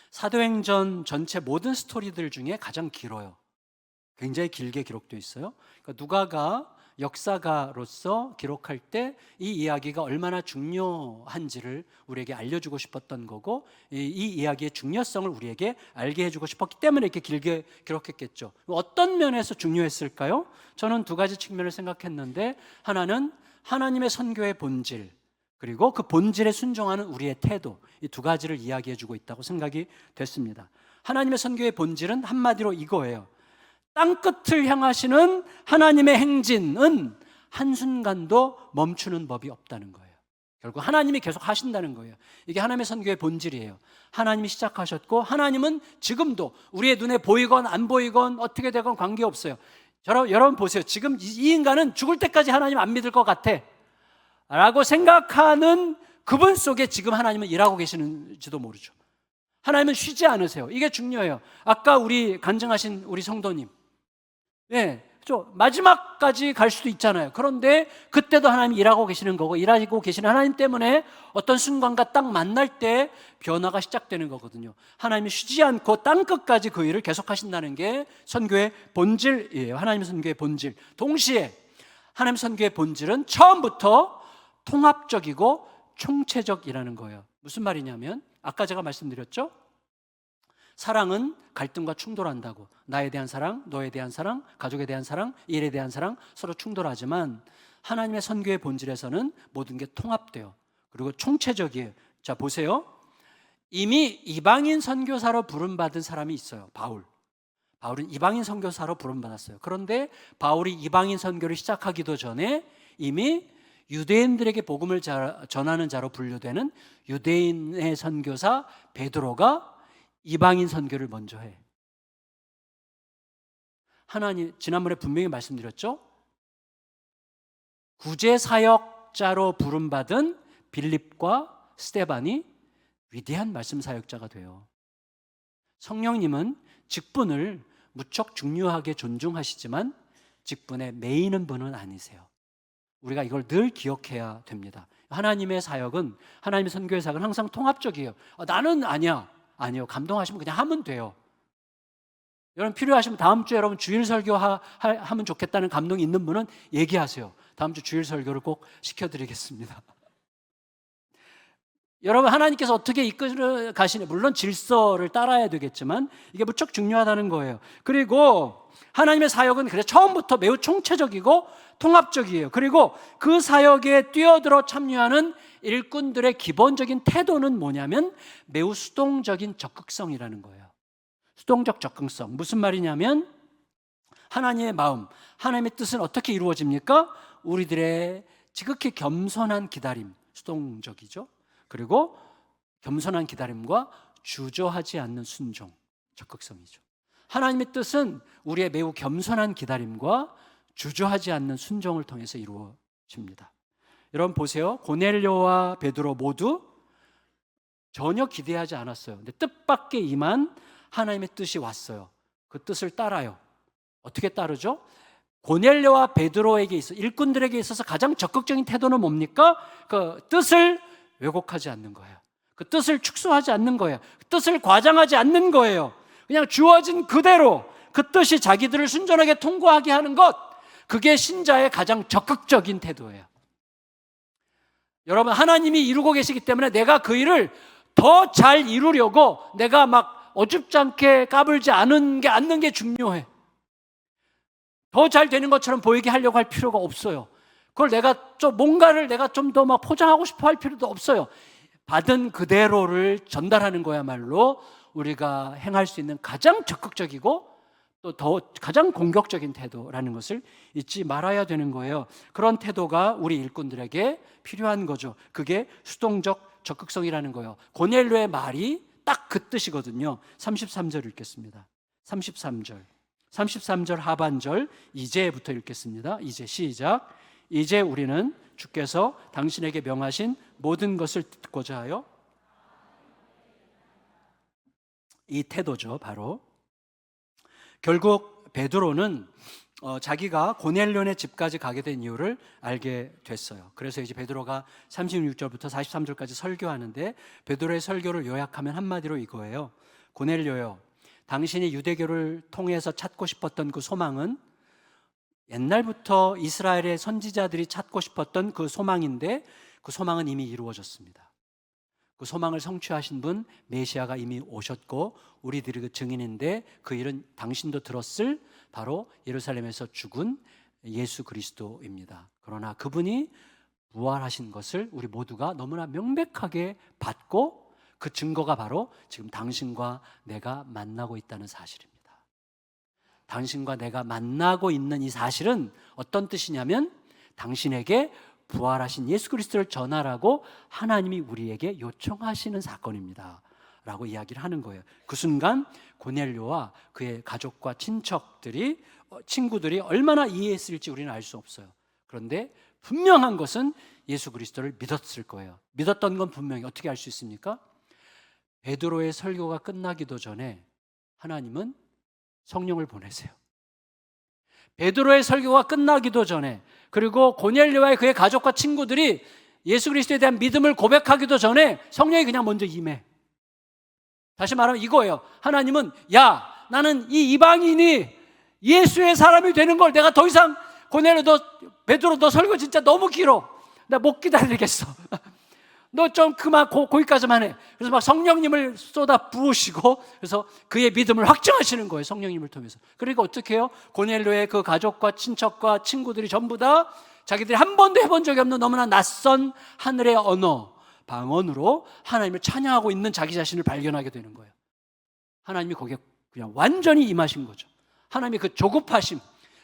사도행전 전체 모든 스토리들 중에 가장 길어요. 굉장히 길게 기록되어 있어요. 그러니까 누가가 역사가로서 기록할 때 이 이야기가 얼마나 중요한지를 우리에게 알려주고 싶었던 거고, 이 이야기의 중요성을 우리에게 알게 해주고 싶었기 때문에 이렇게 길게 기록했겠죠. 어떤 면에서 중요했을까요? 저는 두 가지 측면을 생각했는데, 하나는 하나님의 선교의 본질, 그리고 그 본질에 순종하는 우리의 태도, 이 두 가지를 이야기해주고 있다고 생각이 됐습니다. 하나님의 선교의 본질은 한마디로 이거예요. 땅끝을 향하시는 하나님의 행진은 한순간도 멈추는 법이 없다는 거예요. 결국 하나님이 계속 하신다는 거예요. 이게 하나님의 선교의 본질이에요. 하나님이 시작하셨고, 하나님은 지금도 우리의 눈에 보이건 안 보이건 어떻게 되건 관계없어요. 여러분 보세요. 지금 이 인간은 죽을 때까지 하나님 안 믿을 것 같아 라고 생각하는 그분 속에 지금 하나님은 일하고 계시는지도 모르죠. 하나님은 쉬지 않으세요. 이게 중요해요. 아까 우리 간증하신 우리 성도님, 마지막까지 갈 수도 있잖아요. 그런데 그때도 하나님이 일하고 계시는 거고, 일하고 계시는 하나님 때문에 어떤 순간과 딱 만날 때 변화가 시작되는 거거든요. 하나님이 쉬지 않고 땅끝까지 그 일을 계속하신다는 게 선교의 본질이에요. 하나님의 선교의 본질. 동시에 하나님의 선교의 본질은 처음부터 통합적이고 총체적이라는 거예요. 무슨 말이냐면, 아까 제가 말씀드렸죠? 사랑은 갈등과 충돌한다고. 나에 대한 사랑, 너에 대한 사랑, 가족에 대한 사랑, 일에 대한 사랑, 서로 충돌하지만 하나님의 선교의 본질에서는 모든 게 통합돼요. 그리고 총체적이에요. 자, 보세요. 이미 이방인 선교사로 부름받은 사람이 있어요. 바울은 이방인 선교사로 부름받았어요. 그런데 바울이 이방인 선교를 시작하기도 전에 이미 유대인들에게 복음을 전하는 자로 분류되는 유대인의 선교사 베드로가 이방인 선교를 먼저 해. 하나님, 지난번에 분명히 말씀드렸죠? 구제사역자로 부름받은 빌립과 스데반이 위대한 말씀 사역자가 돼요. 성령님은 직분을 무척 중요하게 존중하시지만 직분에 매이는 분은 아니세요. 우리가 이걸 늘 기억해야 됩니다. 하나님의 사역은, 하나님의 선교의 사역은 항상 통합적이에요. 나는 아니야. 아니요. 감동하시면 그냥 하면 돼요. 여러분 필요하시면 다음 주에 여러분 주일 설교 하면 좋겠다는 감동이 있는 분은 얘기하세요. 다음 주 주일 설교를 꼭 시켜드리겠습니다. 여러분 하나님께서 어떻게 이끌어 가시냐, 물론 질서를 따라야 되겠지만 이게 무척 중요하다는 거예요. 그리고 하나님의 사역은 그래 처음부터 매우 총체적이고 통합적이에요. 그리고 그 사역에 뛰어들어 참여하는 일꾼들의 기본적인 태도는 뭐냐면 매우 수동적인 적극성이라는 거예요. 수동적 적극성. 무슨 말이냐면 하나님의 마음, 하나님의 뜻은 어떻게 이루어집니까? 우리들의 지극히 겸손한 기다림, 수동적이죠. 그리고 겸손한 기다림과 주저하지 않는 순종, 적극성이죠. 하나님의 뜻은 우리의 매우 겸손한 기다림과 주저하지 않는 순종을 통해서 이루어집니다. 여러분 보세요. 고넬료와 베드로 모두 전혀 기대하지 않았어요. 근데 뜻밖의 임한 하나님의 뜻이 왔어요. 그 뜻을 따라요. 어떻게 따르죠? 고넬료와 베드로에게 있어 일꾼들에게 있어서 가장 적극적인 태도는 뭡니까? 그 뜻을 왜곡하지 않는 거예요. 그 뜻을 축소하지 않는 거예요. 그 뜻을 과장하지 않는 거예요. 그냥 주어진 그대로 그 뜻이 자기들을 순전하게 통과하게 하는 것, 그게 신자의 가장 적극적인 태도예요. 여러분 하나님이 이루고 계시기 때문에 내가 그 일을 더 잘 이루려고 내가 막 어줍지 않게 까불지 않는 게 중요해. 더 잘 되는 것처럼 보이게 하려고 할 필요가 없어요. 그걸 내가 좀 뭔가를 내가 좀 더 막 포장하고 싶어 할 필요도 없어요. 받은 그대로를 전달하는 거야말로 우리가 행할 수 있는 가장 적극적이고 또 더 가장 공격적인 태도라는 것을 잊지 말아야 되는 거예요. 그런 태도가 우리 일꾼들에게 필요한 거죠. 그게 수동적 적극성이라는 거예요. 고넬료의 말이 딱 그 뜻이거든요. 33절 읽겠습니다. 33절 하반절 2제부터 읽겠습니다. 2제 시작. 이제 우리는 주께서 당신에게 명하신 모든 것을 듣고자 하여, 이 태도죠. 바로 결국 베드로는 자기가 고넬료네 집까지 가게 된 이유를 알게 됐어요. 그래서 이제 베드로가 36절부터 43절까지 설교하는데 베드로의 설교를 요약하면 한마디로 이거예요. 고넬료요, 당신이 유대교를 통해서 찾고 싶었던 그 소망은 옛날부터 이스라엘의 선지자들이 찾고 싶었던 그 소망인데 그 소망은 이미 이루어졌습니다. 그 소망을 성취하신 분 메시아가 이미 오셨고 우리들이 그 증인인데 그 일은 당신도 들었을 바로 예루살렘에서 죽은 예수 그리스도입니다. 그러나 그분이 부활하신 것을 우리 모두가 너무나 명백하게 봤고 그 증거가 바로 지금 당신과 내가 만나고 있다는 사실입니다. 당신과 내가 만나고 있는 이 사실은 어떤 뜻이냐면 당신에게 부활하신 예수 그리스도를 전하라고 하나님이 우리에게 요청하시는 사건입니다 라고 이야기를 하는 거예요. 그 순간 고넬료와 그의 가족과 친구들이 얼마나 이해했을지 우리는 알 수 없어요. 그런데 분명한 것은 예수 그리스도를 믿었을 거예요. 믿었던 건 분명히 어떻게 알 수 있습니까? 베드로의 설교가 끝나기도 전에 하나님은 성령을 보내세요. 베드로의 설교가 끝나기도 전에, 그리고 고넬료와 그의 가족과 친구들이 예수 그리스도에 대한 믿음을 고백하기도 전에 성령이 그냥 먼저 임해. 다시 말하면 이거예요. 하나님은 야, 나는 이 이방인이 예수의 사람이 되는 걸 내가 더 이상, 고넬료 베드로 너 설교 진짜 너무 길어, 나 못 기다리겠어. 너 좀 그만 거기까지만 해. 그래서 막 성령님을 쏟아 부으시고 그래서 그의 믿음을 확증하시는 거예요. 성령님을 통해서. 그러니까 어떻게 해요? 고넬료의 그 가족과 친척과 친구들이 전부 다 자기들이 한 번도 해본 적이 없는 너무나 낯선 하늘의 언어, 방언으로 하나님을 찬양하고 있는 자기 자신을 발견하게 되는 거예요. 하나님이 거기에 그냥 완전히 임하신 거죠. 하나님의 그 조급하심,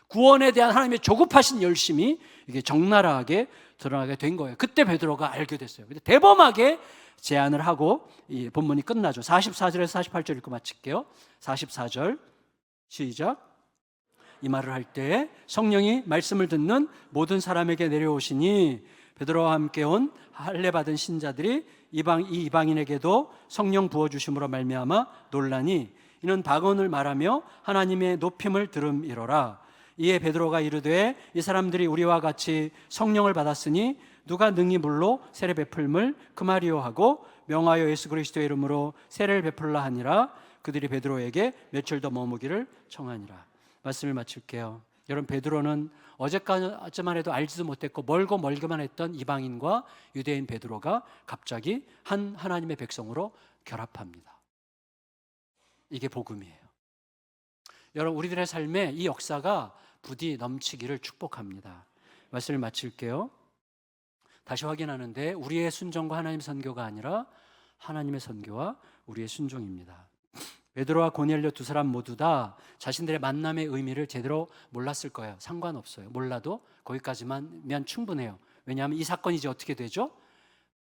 구원에 대한 하나님의 조급하신 열심이 이게 적나라하게 드러나게 된 거예요. 그때 베드로가 알게 됐어요. 근데 대범하게 제안을 하고 이 본문이 끝나죠. 44절에서 48절 읽고 마칠게요. 44절 시작. 이 말을 할 때 성령이 말씀을 듣는 모든 사람에게 내려오시니 베드로와 함께 온 할례 받은 신자들이 이 이방인에게도 성령 부어주심으로 말미암아 놀라니 이는 박언을 말하며 하나님의 높임을 들음이로라. 이에 베드로가 이르되 이 사람들이 우리와 같이 성령을 받았으니 누가 능히 물로 세례 베풀물 그 말이요 하고 명하여 예수 그리스도의 이름으로 세례를 베풀라 하니라. 그들이 베드로에게 며칠 더 머무기를 청하니라. 말씀을 마칠게요. 여러분, 베드로는 어제까지만 해도 알지도 못했고 멀고만 했던 이방인과 유대인 베드로가 갑자기 한 하나님의 백성으로 결합합니다. 이게 복음이에요. 여러분, 우리들의 삶에 이 역사가 부디 넘치기를 축복합니다. 말씀을 마칠게요. 다시 확인하는데 우리의 순종과 하나님의 선교가 아니라 하나님의 선교와 우리의 순종입니다. 베드로와 고넬료 두 사람 모두 다 자신들의 만남의 의미를 제대로 몰랐을 거예요. 상관없어요. 몰라도 거기까지만 충분해요. 왜냐하면 이 사건이 이제 어떻게 되죠?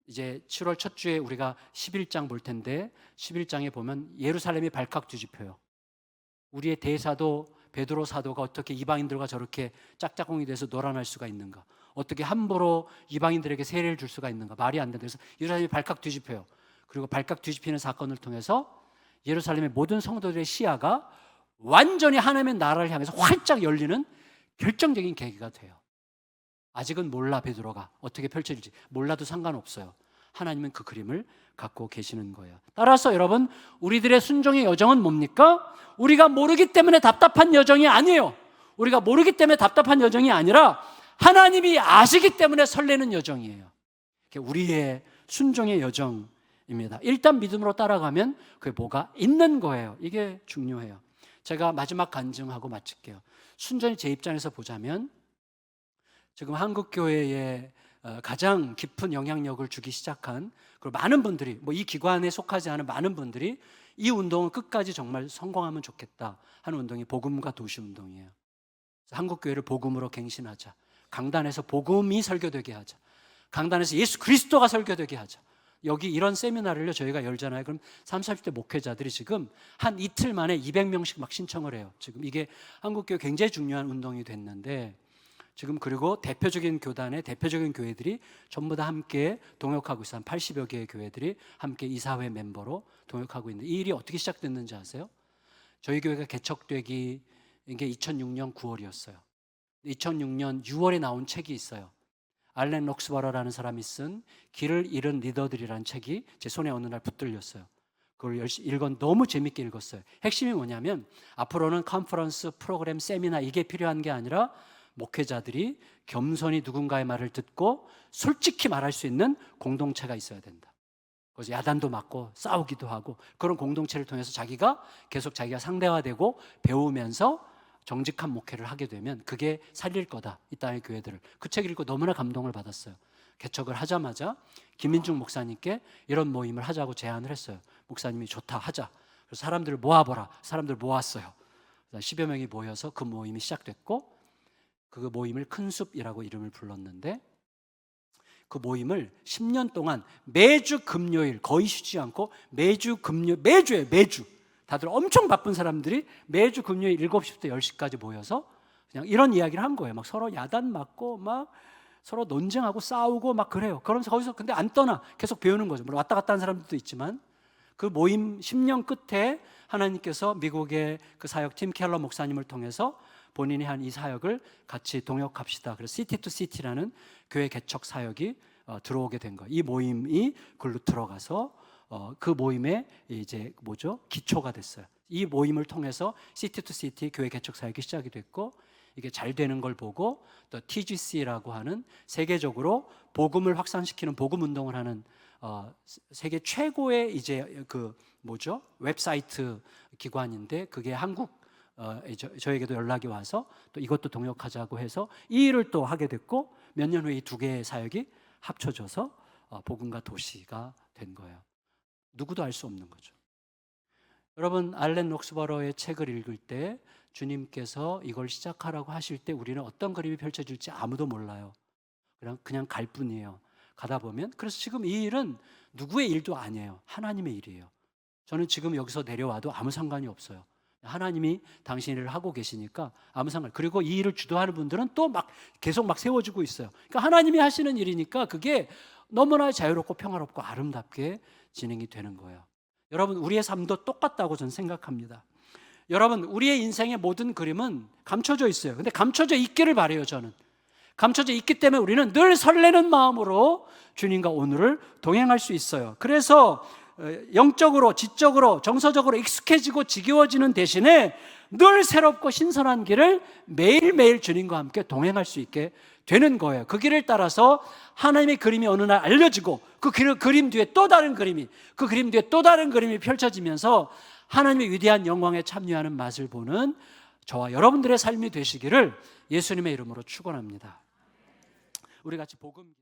이제 7월 첫 주에 우리가 11장 볼 텐데 11장에 보면 예루살렘이 발칵 뒤집혀요. 우리의 대사도 베드로 사도가 어떻게 이방인들과 저렇게 짝짝꿍이 돼서 놀아날 수가 있는가? 어떻게 함부로 이방인들에게 세례를 줄 수가 있는가? 말이 안 된다. 그래서 예루살렘이 발칵 뒤집혀요. 그리고 발칵 뒤집히는 사건을 통해서 예루살렘의 모든 성도들의 시야가 완전히 하나님의 나라를 향해서 활짝 열리는 결정적인 계기가 돼요. 아직은 몰라, 베드로가 어떻게 펼쳐질지 몰라도 상관없어요. 하나님은 그 그림을 갖고 계시는 거예요. 따라서 여러분, 우리들의 순종의 여정은 뭡니까? 우리가 모르기 때문에 답답한 여정이 아니에요. 우리가 모르기 때문에 답답한 여정이 아니라 하나님이 아시기 때문에 설레는 여정이에요. 우리의 순종의 여정입니다. 일단 믿음으로 따라가면 그게 뭐가 있는 거예요. 이게 중요해요. 제가 마지막 간증하고 마칠게요. 순전히 제 입장에서 보자면 지금 한국교회에 가장 깊은 영향력을 주기 시작한, 그리고 많은 분들이 이 기관에 속하지 않은 많은 분들이 이 운동을 끝까지 정말 성공하면 좋겠다 하는 운동이 복음과 도시 운동이에요. 한국교회를 복음으로 갱신하자, 강단에서 복음이 설교되게 하자, 강단에서 예수 그리스도가 설교되게 하자. 여기 이런 세미나를요 저희가 열잖아요. 그럼 30, 40대 목회자들이 지금 한 이틀 만에 200명씩 막 신청을 해요. 지금 이게 한국교회 굉장히 중요한 운동이 됐는데, 지금 그리고 대표적인 교단의 대표적인 교회들이 전부 다 함께 동역하고 있어요. 한 80여 개의 교회들이 함께 이사회 멤버로 동역하고 있는데, 이 일이 어떻게 시작됐는지 아세요? 저희 교회가 개척되기 이게 2006년 9월이었어요. 2006년 6월에 나온 책이 있어요. 알렌 록스버러라는 사람이 쓴 길을 잃은 리더들이라는 책이 제 손에 어느 날 붙들렸어요. 그걸 열심히 너무 재밌게 읽었어요. 핵심이 뭐냐면 앞으로는 컨퍼런스, 프로그램, 세미나 이게 필요한 게 아니라 목회자들이 겸손히 누군가의 말을 듣고 솔직히 말할 수 있는 공동체가 있어야 된다. 그래서 야단도 맞고 싸우기도 하고 그런 공동체를 통해서 자기가 상대화되고 배우면서 정직한 목회를 하게 되면 그게 살릴 거다, 이 땅의 교회들을. 그 책 읽고 너무나 감동을 받았어요. 개척을 하자마자 김민중 목사님께 이런 모임을 하자고 제안을 했어요. 목사님이 좋다, 하자. 그래서 사람들을 모아보라. 사람들 모았어요. 10여 명이 모여서 그 모임이 시작됐고, 그 모임을 큰숲이라고 이름을 불렀는데, 그 모임을 10년 동안 매주 금요일, 거의 쉬지 않고 매주예요, 매주. 다들 엄청 바쁜 사람들이 매주 금요일 7시부터 10시까지 모여서 그냥 이런 이야기를 한 거예요. 막 서로 야단 맞고 막 서로 논쟁하고 싸우고 막 그래요. 그러면서 거기서 근데 안 떠나, 계속 배우는 거죠. 물론 왔다 갔다 하는 사람들도 있지만, 그 모임 10년 끝에 하나님께서 미국의 그 사역 팀 켈러 목사님을 통해서 본인이 한 이 사역을 같이 동역합시다. 그래서 시티 투 시티라는 교회 개척 사역이 들어오게 된 거예요. 이 모임이 글로 들어가서 그 모임의 이제 기초가 됐어요. 이 모임을 통해서 시티 투 시티 교회 개척 사역이 시작이 됐고, 이게 잘 되는 걸 보고 또 TGC라고 하는 세계적으로 복음을 확산시키는 복음 운동을 하는 세계 최고의 이제 웹사이트 기관인데, 그게 한국 저에게도 연락이 와서 또 이것도 동역하자고 해서 이 일을 또 하게 됐고, 몇 년 후에 이 두 개의 사역이 합쳐져서 복음과 도시가 된 거예요. 누구도 알 수 없는 거죠. 여러분, 알렌 록스버러의 책을 읽을 때 주님께서 이걸 시작하라고 하실 때 우리는 어떤 그림이 펼쳐질지 아무도 몰라요. 그냥 갈 뿐이에요. 가다 보면. 그래서 지금 이 일은 누구의 일도 아니에요. 하나님의 일이에요. 저는 지금 여기서 내려와도 아무 상관이 없어요. 하나님이 당신 일을 하고 계시니까 아무 상관. 그리고 이 일을 주도하는 분들은 또 계속 세워지고 있어요. 그러니까 하나님이 하시는 일이니까 그게 너무나 자유롭고 평화롭고 아름답게 진행이 되는 거예요. 여러분, 우리의 삶도 똑같다고 저는 생각합니다. 여러분, 우리의 인생의 모든 그림은 감춰져 있어요. 근데 감춰져 있기를 바라요, 저는. 감춰져 있기 때문에 우리는 늘 설레는 마음으로 주님과 오늘을 동행할 수 있어요. 그래서 영적으로, 지적으로, 정서적으로 익숙해지고 지겨워지는 대신에 늘 새롭고 신선한 길을 매일매일 주님과 함께 동행할 수 있게 되는 거예요. 그 길을 따라서 하나님의 그림이 어느 날 알려지고 그 그림 뒤에 또 다른 그림이, 그 그림 뒤에 또 다른 그림이 펼쳐지면서 하나님의 위대한 영광에 참여하는 맛을 보는 저와 여러분들의 삶이 되시기를 예수님의 이름으로 축원합니다. 우리 같이 복음